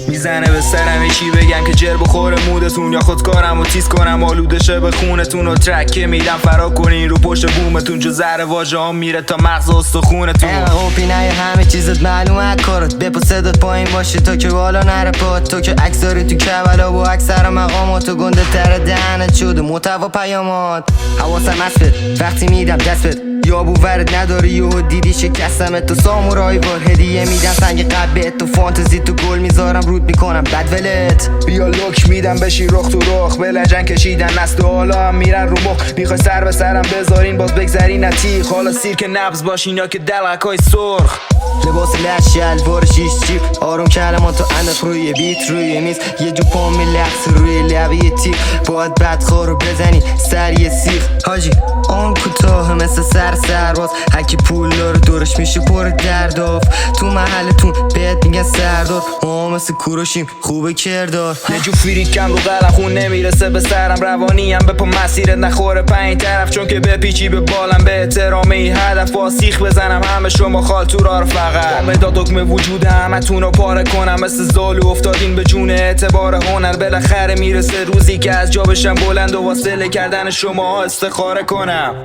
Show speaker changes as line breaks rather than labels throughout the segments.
میزنه به سرم چی بگم که جر بخوره مودتون، یا خودکارم و تیز کنم آلوده شه به خونتون و ترک که میدم فرا کنین رو پشت بومتون، جو ذره واژه ها میره تا مغز استخونتون.
اوپی نه همه چیزت معلومه کارت بپا صدات پایین باشه تا که بالا نره پات، تو که عکس داری تو کربلا و اکثر مقامات و گنده تر دهنت شده محتوا پیامات. حواسم هست وقتی میدم دست بد یا بوورت نداری و دیدی شکستمت تو سامورایی وار هدیه میدم سنگ قبت تو فانتزی تو گل میذارم رود میکنم بد ولت.
بیا لوک میدم بشی رخ تو رخ به لجن کشیدن نست و حالا هم میرن رو مخ، میخوای سر به سرم بذارین باز بگذارین نتیخ، حالا سیر که نبز باشین یا که دلقای سرخ.
لباس لش شلوار شیش جیب آروم کلمات تو انداخت روی بیت روی میز، یه جو پام لخص روی لبه تیغ باید بدخور رو بزنی سر یه سیخ. حاجی آن کوتاه مثل سرباز هرکی پول داره دورش میشه پر درداف، تو محلتون بهت میگن سردار ما مثل کوروشیم خوبه کردار.
یه جو فریکم رو قلم خون نمیرسه به سرم، روانیم به پا مسیرت نخوره پنج طرف، چون که بپیچی به بالم به احترامه ای هدف با سیخ بزنم همه شما خالتورا رو فقط مداد دکمه وجود همتون رو پاره کنم، مثل زالو افتادین به جون اعتبار هنر، بالاخره میرسه روزی که از جا بشم بلند و واسه کردن شما استخاره کنم.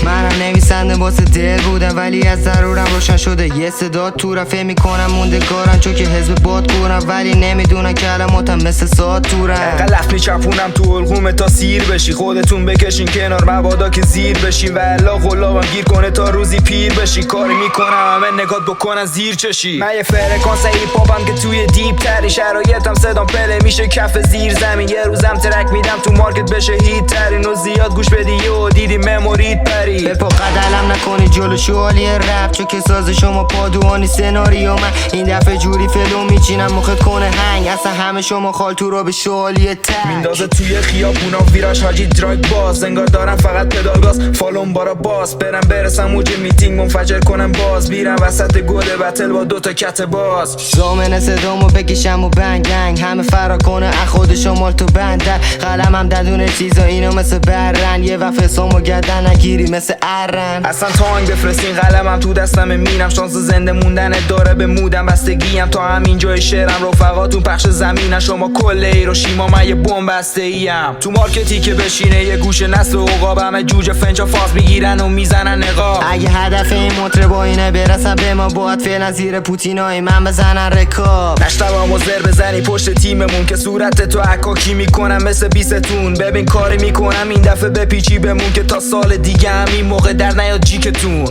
منم نویسنده واسه دل بودم ولی از ضرورم روشن شده یه صدا تو رفع میکنم موندگارم، چون که حزب باد کورم ولی نمیدونن کلماتم مثل ساعت تورم.
قلف میچپونم تو الگومه تا سیر بشی، خودتون بکشین کنار مبادا که زیر بشین و الا غلابم گیر کنه تا روزی پیر بشی، کاری میکنم همه نگات بکنن زیر چشی. من یه فرکانس هیپ هاپم که توی دیپ تری شرایطم صدام پله میشه کف زیر زمین، یه روزم ترک میدم تو مارکت بشه هیت ترین و زیاد گوش بدی و دیدی مموریت پری.
به پا قدلم نکنی جلو شوالی رپ، چون که ساز شما پادوانی سناریو من این دفعه جوری فلو میچینم مخت کنه هنگ، اصلا همه شما خالتو رو به شوالی تک
میندازه توی خیابونا ویراش حاجی دراگ باز، انگار دارم فقط پدال گاز فالون بارا باز، برسم موج میتینگ منفجر کنم باز، بیرم وسط گل بتل با دوتا کت باز،
زامن صدامو بکشم و بنگ گنگ همه فرا کنه اخود شمال تو بندر، قلمم ددونه چیزا اینو مثل برن یه وقت سامو گردن نگیری مثل ارن.
اصلا تانگ بفرستین قلمم تو دستم مینم، شانس زنده موندن داره به مودم بستگیم تا همین جای شعرم رفقاتون پخش زمینن، شما کل هیروشیما من یه بمب بسته ایم، تو مارکتی که بشینه یه گوشه نسل و عقابم جوجه فنجا فاز میگیرن و میزنن نقاب.
اگه هدف این مطربا اینه برسن به ما باید فعلا زیر پوتینای من بزنن رکاب،
نشتبه مزر بزنی پشت تیممون که صورت تو عکاکی میکنم مثل بیستون، ببین کاری میکنم این دفعه بپیچی بمون که تا سال دیگه همین موقع در نیاد جیکتون.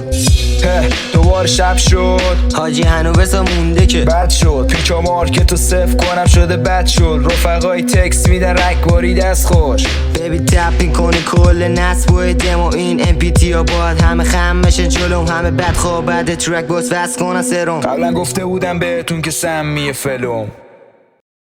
دوباره شب شد
حاجی هنو بسا مونده که
بد شد، پیچا مارکت رو صفر کنم شده بد شد، رفقای تکس میدن رکباری دست خوش،
ببی تپین کنی کل نصب و دمو این MP3 ها باید همه خم بشه جلوم، همه بد خواب بعد ترک باز وست کنن سرم.
قبلا گفته بودم بهتون که سمیه فلوم.